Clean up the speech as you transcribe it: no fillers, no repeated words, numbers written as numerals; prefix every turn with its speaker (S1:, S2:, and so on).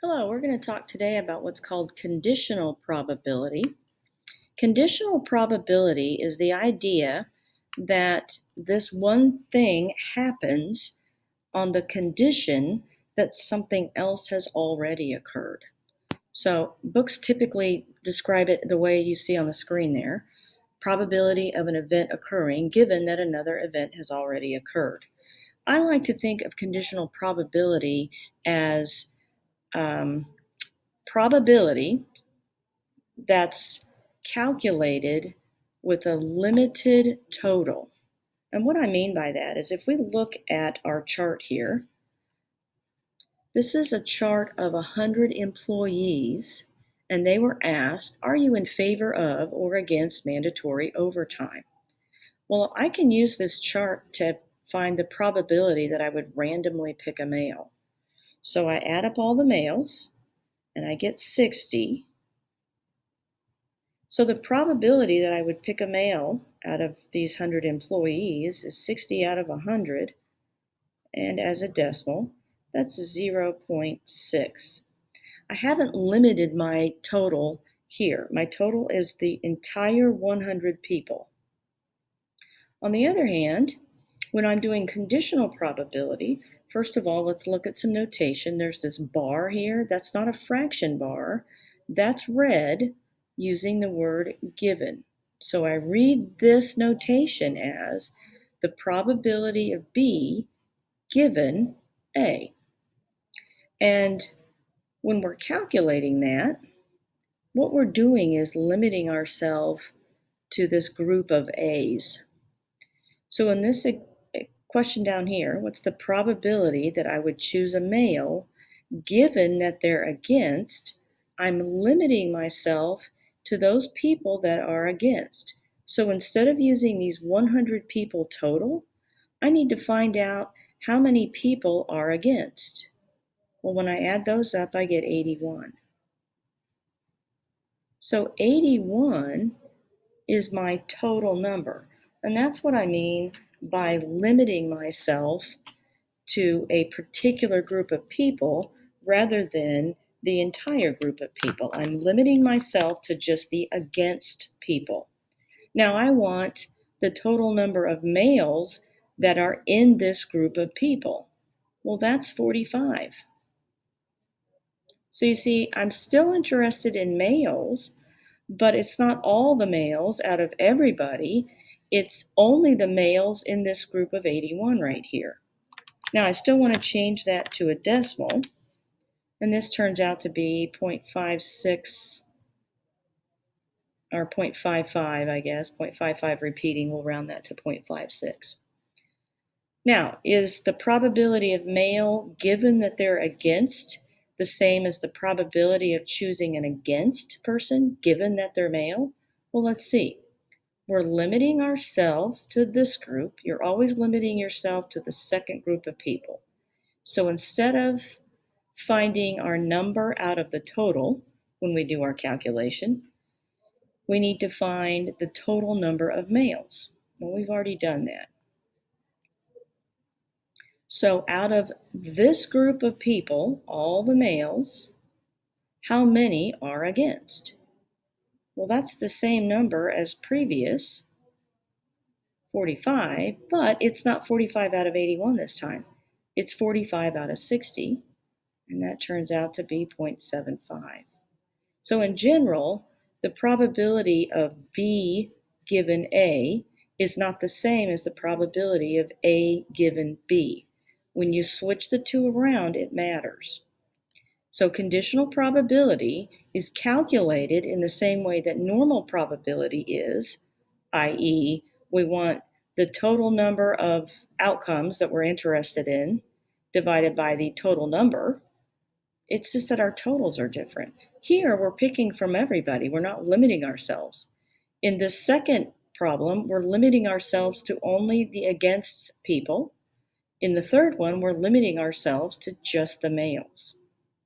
S1: Hello, we're going to talk today about what's called conditional probability. Conditional probability is the idea that this one thing happens on the condition that something else has already occurred. So, books typically describe it the way you see on the screen there: probability of an event occurring given that another event has already occurred. I like to think of conditional probability as um, probability that's calculated with a limited total. And what I mean by that is if we look at our chart here, this is a chart of 100 employees, and they were asked, are you in favor of or against mandatory overtime? Well, I can use this chart to find the probability that I would randomly pick a male. So I add up all the males, and I get 60. So the probability that I would pick a male out of these 100 employees is 60 out of 100, and as a decimal, that's 0.6. I haven't limited my total here. My total is the entire 100 people. On the other hand, when I'm doing conditional probability, first of all, let's look at some notation. There's this bar here. That's not a fraction bar. That's read using the word given. So I read this notation as the probability of B given A. And when we're calculating that, what we're doing is limiting ourselves to this group of A's. So in this question down here, what's the probability that I would choose a male given that they're against? I'm limiting myself to those people that are against. So instead of using these 100 people total, I need to find out how many people are against. Well, when I add those up, I get 81. So 81 is my total number. And that's what I mean by limiting myself to a particular group of people rather than the entire group of people. I'm limiting myself to just the against people. Now, I want the total number of males that are in this group of people. Well, that's 45. So you see, I'm still interested in males, but it's not all the males out of everybody. It's only the males in this group of 81 right here. Now, I still want to change that to a decimal, and this turns out to be 0.56 or 0.55, I guess. 0.55 repeating, we'll round that to 0.56. Now, is the probability of male given that they're against the same as the probability of choosing an against person given that they're male? Well, let's see. We're limiting ourselves to this group. You're always limiting yourself to the second group of people. So instead of finding our number out of the total when we do our calculation, we need to find the total number of males. Well, we've already done that. So out of this group of people, all the males, how many are against? Well, that's the same number as previous, 45, but it's not 45 out of 81 this time. It's 45 out of 60, and that turns out to be 0.75. So in general, the probability of B given A is not the same as the probability of A given B. When you switch the two around, it matters. So conditional probability is calculated in the same way that normal probability is, i.e., we want the total number of outcomes that we're interested in divided by the total number. It's just that our totals are different. Here, we're picking from everybody. We're not limiting ourselves. In the second problem, we're limiting ourselves to only the against people. In the third one, we're limiting ourselves to just the males.